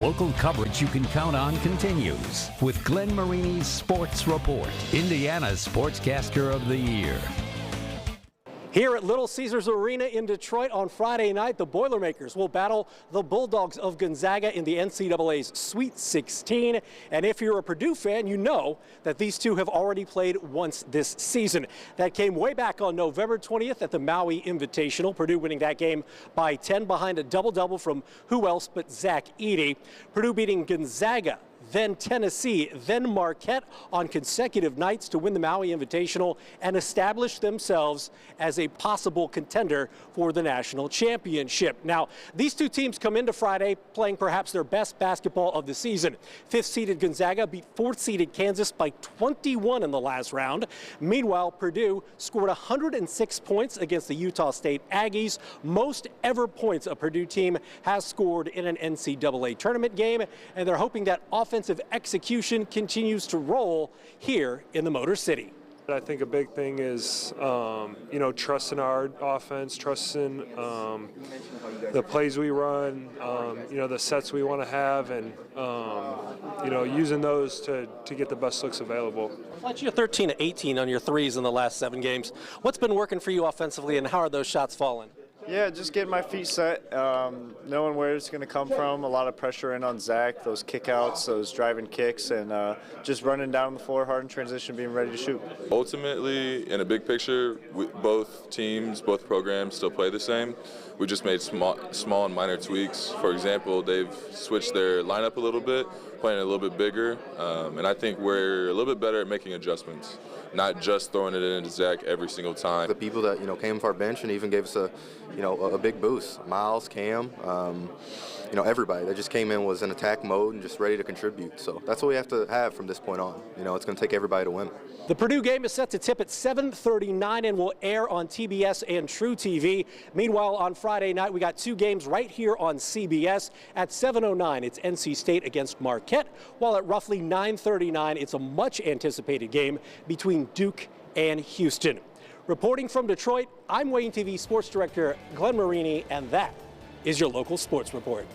Local coverage you can count on continues with Glenn Marini's Sports Report, Indiana's Sportscaster of the Year. Here at Little Caesars Arena in Detroit on Friday night, the Boilermakers will battle the Bulldogs of Gonzaga in the NCAA's Sweet 16. And if you're a Purdue fan, you know that these two have already played once this season. That came way back on November 20th at the Maui Invitational. Purdue winning that game by 10 behind a double-double from who else but Zach Edey. Purdue beating Gonzaga, then Tennessee, then Marquette on consecutive nights to win the Maui Invitational and establish themselves as a possible contender for the national championship. Now, these two teams come into Friday playing perhaps their best basketball of the season. Fifth-seeded Gonzaga beat fourth-seeded Kansas by 21 in the last round. Meanwhile, Purdue scored 106 points against the Utah State Aggies, most ever points a Purdue team has scored in an NCAA tournament game, and they're hoping that offensive execution continues to roll here in the Motor City. I think a big thing is, trusting our offense, trusting the plays we run, the sets we want to have, and, using those to get the best looks available. You're 13 to 18 on your threes in the last 7 games. What's been working for you offensively, and how are those shots falling? Yeah, just getting my feet set, knowing where it's going to come from. A lot of pressure in on Zach, those kickouts, those driving kicks, and just running down the floor hard in transition, being ready to shoot. Ultimately, in a big picture, both teams, both programs still play the same. We just made small and minor tweaks. For example, they've switched their lineup a little bit, playing a little bit bigger, and I think we're a little bit better at making adjustments, not just throwing it into Zach every single time. The people that came off our bench and even gave us a big boost. Miles, Cam, everybody that just came in was in attack mode and just ready to contribute. So that's what we have to have from this point on. It's going to take everybody to win. The Purdue game is set to tip at 7:39 and will air on TBS and True TV. Meanwhile, on Friday night, we got 2 games right here on CBS. At 7:09, it's NC State against Marquette, while at roughly 9:39, it's a much anticipated game between Duke and Houston. Reporting from Detroit, I'm WANE TV Sports Director Glenn Marini, and that is your local sports report.